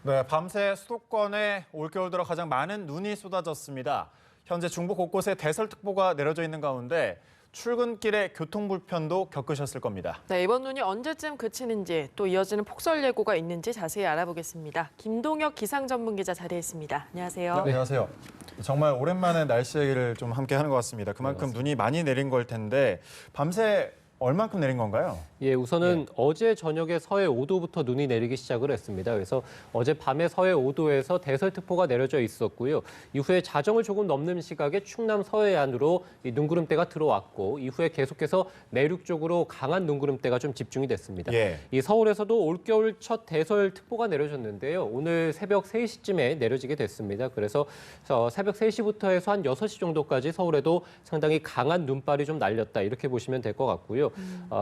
네, 밤새 수도권에 올겨울 들어 가장 많은 눈이 쏟아졌습니다. 현재 중부 곳곳에 대설특보가 내려져 있는 가운데 출근길에 교통불편도 겪으셨을 겁니다. 네, 이번 눈이 언제쯤 그치는지 또 이어지는 폭설 예고가 있는지 자세히 알아보겠습니다. 김동혁 기상 전문 기자 자리했습니다. 안녕하세요. 네, 안녕하세요. 정말 오랜만에 날씨 얘기를 좀 함께 하는 것 같습니다. 그만큼 눈이 많이 내린 걸 텐데 밤새 얼만큼 내린 건가요? 예, 우선은 어제 저녁에 서해 5도부터 눈이 내리기 시작을 했습니다. 그래서 어제 밤에 서해 5도에서 대설특보가 내려져 있었고요. 이후에 자정을 조금 넘는 시각에 충남 서해안으로 이 눈구름대가 들어왔고 이후에 계속해서 내륙 쪽으로 강한 눈구름대가 좀 집중이 됐습니다. 예. 이 서울에서도 올겨울 첫 대설특보가 내려졌는데요. 오늘 새벽 3시쯤에 내려지게 됐습니다. 그래서 새벽 3시부터 해서 한 6시 정도까지 서울에도 상당히 강한 눈발이 좀 날렸다 이렇게 보시면 될 것 같고요.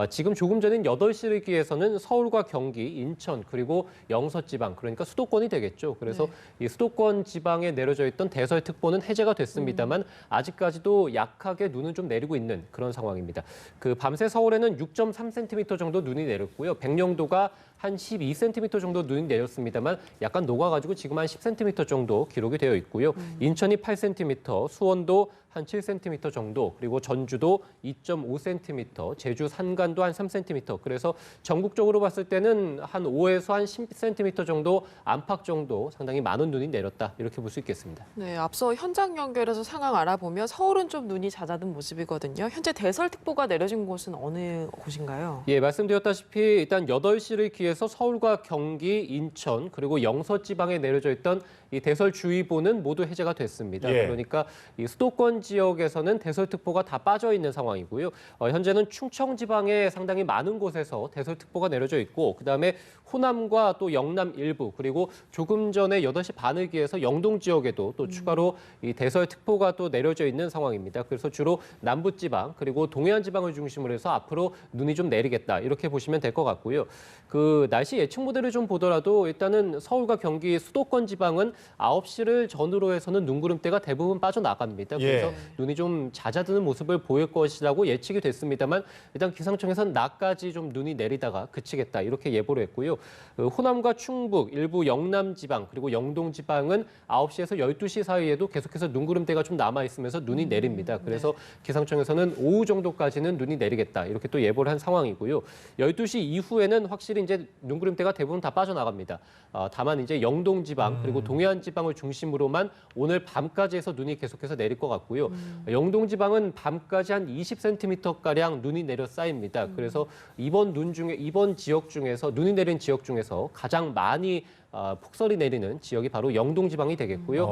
지금 조금 전인 8시를 기해서는 서울과 경기, 인천 그리고 영서 지방 그러니까 수도권이 되겠죠. 그래서 이 수도권 지방에 내려져 있던 대설특보는 해제가 됐습니다만 아직까지도 약하게 눈은 좀 내리고 있는 그런 상황입니다. 그 밤새 서울에는 6.3cm 정도 눈이 내렸고요. 백령도가 한 12cm 정도 눈이 내렸습니다만 약간 녹아가지고 지금 한 10cm 정도 기록이 되어 있고요. 인천이 8cm, 수원도 한 7cm 정도, 그리고 전주도 2.5cm, 제주 산간도 한 3cm. 그래서 전국적으로 봤을 때는 한 5에서 한 10cm 정도 안팎 정도 상당히 많은 눈이 내렸다 이렇게 볼 수 있겠습니다. 네, 앞서 현장 연결해서 상황 알아보면 서울은 좀 눈이 잦아든 모습이거든요. 현재 대설특보가 내려진 곳은 어느 곳인가요? 예, 말씀드렸다시피 일단 8시를 기해서 서울과 경기, 인천 그리고 영서 지방에 내려져 있던 이 대설주의보는 모두 해제가 됐습니다. 예. 그러니까 이 수도권 지역에서는 대설특보가 다 빠져 있는 상황이고요. 현재는 충청 지방에 상당히 많은 곳에서 대설특보가 내려져 있고 그다음에 호남과 또 영남 일부 그리고 조금 전에 8시 반을 기해서 영동 지역에도 또 추가로 이 대설특보가 또 내려져 있는 상황입니다. 그래서 주로 남부 지방 그리고 동해안 지방을 중심으로 해서 앞으로 눈이 좀 내리겠다 이렇게 보시면 될 것 같고요. 그 날씨 예측 모델을 좀 보더라도 일단은 서울과 경기 수도권 지방은 9시를 전후로 해서는 눈구름대가 대부분 빠져나갑니다. 그래서 예. 눈이 좀 잦아드는 모습을 보일 것이라고 예측이 됐습니다만 일단 기상청에서는 낮까지 좀 눈이 내리다가 그치겠다 이렇게 예보를 했고요. 호남과 충북, 일부 영남 지방 그리고 영동 지방은 9시에서 12시 사이에도 계속해서 눈구름대가 좀 남아있으면서 눈이 내립니다. 그래서 기상청에서는 오후 정도까지는 눈이 내리겠다 이렇게 또 예보를 한 상황이고요. 12시 이후에는 확실히 이제 눈구름대가 대부분 다 빠져나갑니다. 다만 이제 영동 지방 그리고 동해안 지방을 중심으로만 오늘 밤까지 해서 눈이 계속해서 내릴 것 같고요. 영동 지방은 밤까지 한 20cm가량 눈이 내려 쌓입니다. 그래서 이번 지역 중에서 눈이 내린 지역 중에서 가장 많이 폭설이 내리는 지역이 바로 영동 지방이 되겠고요.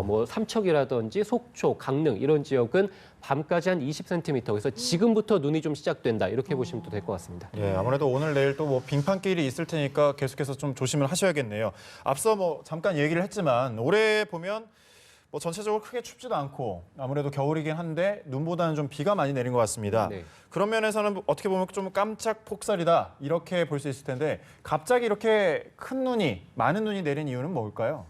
뭐 삼척이라든지 속초, 강릉 이런 지역은 밤까지 한 20cm. 그래서 지금부터 눈이 좀 시작된다 이렇게 보시면 또 될 것 같습니다. 예, 아무래도 오늘 내일 또 뭐 빙판길이 있을 테니까 계속해서 좀 조심을 하셔야겠네요. 앞서 뭐 잠깐 얘기를 했지만 올해 보면 뭐 전체적으로 크게 춥지도 않고 아무래도 겨울이긴 한데 눈보다는 좀 비가 많이 내린 것 같습니다. 네. 그런 면에서는 어떻게 보면 좀 깜짝 폭설이다 이렇게 볼 수 있을 텐데 갑자기 이렇게 큰 눈이 많은 눈이 내린 이유는 뭘까요?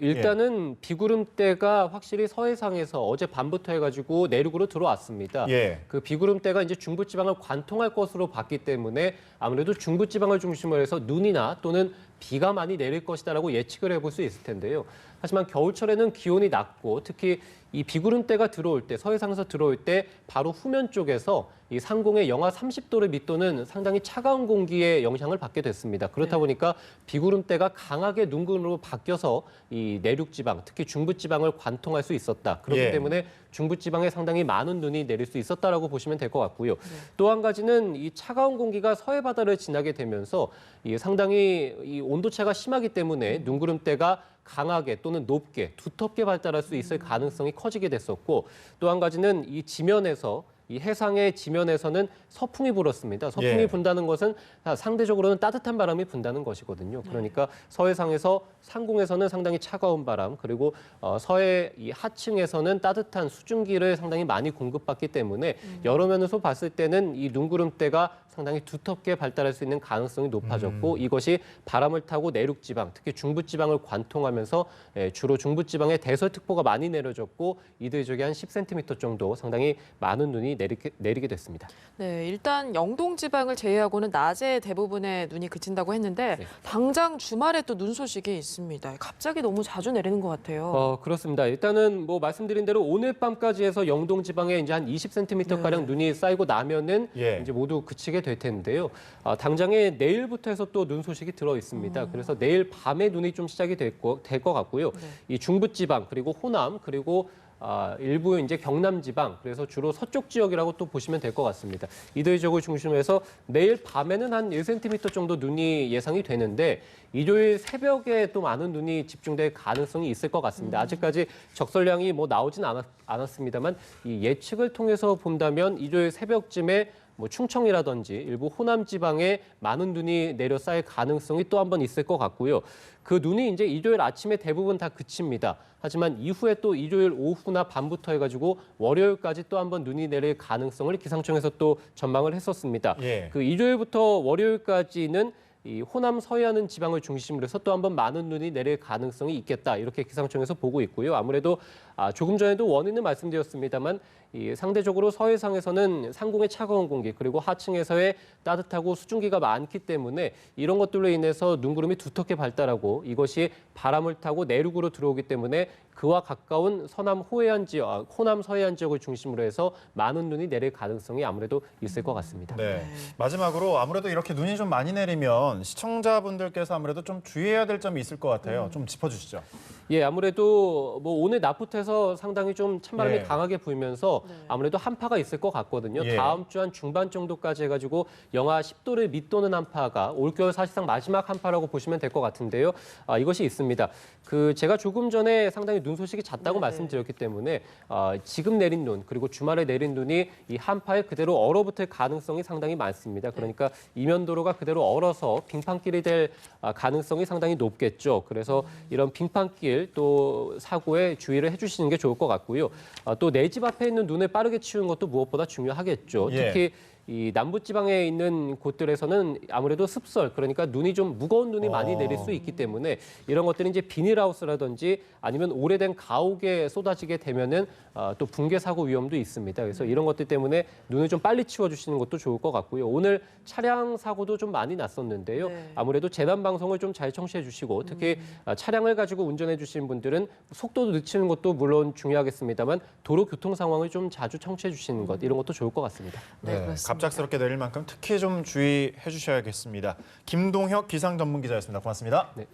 일단은 비구름대가 확실히 서해상에서 어제 밤부터 해가지고 내륙으로 들어왔습니다. 예. 그 비구름대가 이제 중부지방을 관통할 것으로 봤기 때문에 아무래도 중부지방을 중심으로 해서 눈이나 또는 비가 많이 내릴 것이다라고 예측을 해볼 수 있을 텐데요. 하지만 겨울철에는 기온이 낮고 특히 이 비구름대가 들어올 때 서해상에서 들어올 때 바로 후면 쪽에서 이 상공의 영하 30도를 밑도는 상당히 차가운 공기의 영향을 받게 됐습니다. 그렇다 보니까 비구름대가 강하게 눈구름으로 바뀌어서 이 내륙 지방, 특히 중부 지방을 관통할 수 있었다. 그렇기 예. 때문에 중부 지방에 상당히 많은 눈이 내릴 수 있었다라고 보시면 될 것 같고요. 또 한 가지는 이 차가운 공기가 서해 바다를 지나게 되면서 이 상당히 이 온도차가 심하기 때문에 눈구름대가 강하게 또는 높게 두텁게 발달할 수 있을 가능성이 커지게 됐었고 또 한 가지는 이 지면에서 이 해상의 지면에서는 서풍이 불었습니다. 서풍이 예. 분다는 것은 상대적으로는 따뜻한 바람이 분다는 것이거든요. 그러니까 서해상에서 상공에서는 상당히 차가운 바람 그리고 서해 이 하층에서는 따뜻한 수증기를 상당히 많이 공급받기 때문에 여러 면에서 봤을 때는 이 눈구름대가 상당히 두텁게 발달할 수 있는 가능성이 높아졌고 이것이 바람을 타고 내륙 지방, 특히 중부 지방을 관통하면서 주로 중부 지방에 대설특보가 많이 내려졌고 이들 지역에 한 10cm 정도 상당히 많은 눈이 내리게 됐습니다. 네, 일단 영동 지방을 제외하고는 낮에 대부분의 눈이 그친다고 했는데 네. 당장 주말에 또 눈 소식이 있습니다. 갑자기 너무 자주 내리는 것 같아요. 그렇습니다. 일단은 뭐 말씀드린 대로 오늘 밤까지 해서 영동 지방에 이제 한 20cm 가량 눈이 쌓이고 나면은 예. 이제 모두 그치게 될 텐데요. 당장에 내일부터 해서 또 눈 소식이 들어 있습니다. 그래서 내일 밤에 눈이 좀 시작이 될 것 같고요. 네. 이 중부 지방 그리고 호남 그리고 일부 이제 경남 지방 그래서 주로 서쪽 지역이라고 또 보시면 될 것 같습니다. 이들 지역을 중심으로 해서 내일 밤에는 한 1cm 정도 눈이 예상이 되는데 일요일 새벽에 또 많은 눈이 집중될 가능성이 있을 것 같습니다. 아직까지 적설량이 뭐 나오진 않았습니다만 이 예측을 통해서 본다면 일요일 새벽쯤에 뭐 충청이라든지 일부 호남 지방에 많은 눈이 내려 쌓일 가능성이 또 한 번 있을 것 같고요. 그 눈이 이제 일요일 아침에 대부분 다 그칩니다. 하지만 이후에 또 일요일 오후나 밤부터 해가지고 월요일까지 또 한 번 눈이 내릴 가능성을 기상청에서 또 전망을 했었습니다. 예. 그 일요일부터 월요일까지는 이 호남 서해안은 지방을 중심으로 해서 또 한 번 많은 눈이 내릴 가능성이 있겠다 이렇게 기상청에서 보고 있고요. 아무래도 조금 전에도 원인은 말씀드렸습니다만 이 상대적으로 서해상에서는 상공의 차가운 공기 그리고 하층에서의 따뜻하고 수증기가 많기 때문에 이런 것들로 인해서 눈구름이 두텁게 발달하고 이것이 바람을 타고 내륙으로 들어오기 때문에 그와 가까운 서남 호해안 지역, 호남 서해안 지역을 중심으로 해서 많은 눈이 내릴 가능성이 아무래도 있을 것 같습니다. 네. 마지막으로 아무래도 이렇게 눈이 좀 많이 내리면 시청자분들께서 아무래도 좀 주의해야 될 점이 있을 것 같아요. 좀 짚어주시죠. 예, 아무래도 뭐 오늘 낮부터 해서 상당히 좀 찬바람이 예. 강하게 불면서 네. 아무래도 한파가 있을 것 같거든요. 예. 다음 주 한 중반 정도까지 해가지고 영하 10도를 밑도는 한파가 올겨울 사실상 마지막 한파라고 보시면 될 것 같은데요. 이것이 있습니다. 제가 조금 전에 상당히 눈 소식이 잦다고 네네. 말씀드렸기 때문에 지금 내린 눈 그리고 주말에 내린 눈이 이 한파에 그대로 얼어붙을 가능성이 상당히 많습니다. 그러니까 이면도로가 그대로 얼어서 빙판길이 될 가능성이 상당히 높겠죠. 그래서 이런 빙판길 또 사고에 주의를 해주시는 게 좋을 것 같고요. 또 내 집 앞에 있는 눈을 빠르게 치우는 것도 무엇보다 중요하겠죠. 예. 특히 이 남부지방에 있는 곳들에서는 아무래도 습설, 그러니까 눈이 좀 무거운 눈이 많이 내릴 수 있기 때문에 이런 것들이 이제 비닐하우스라든지 아니면 오래된 가옥에 쏟아지게 되면은 또 붕괴 사고 위험도 있습니다. 그래서 이런 것들 때문에 눈을 좀 빨리 치워주시는 것도 좋을 것 같고요. 오늘 차량 사고도 좀 많이 났었는데요. 네. 아무래도 재난 방송을 좀 잘 청취해 주시고 특히 차량을 가지고 운전해 주시는 분들은 속도도 늦추는 것도 물론 중요하겠습니다만 도로 교통 상황을 좀 자주 청취해 주시는 것 이런 것도 좋을 것 같습니다. 네, 그렇습니다. 갑작스럽게 내릴 만큼 특히 좀 주의해 주셔야겠습니다. 김동혁 기상 전문 기자였습니다. 고맙습니다. 네.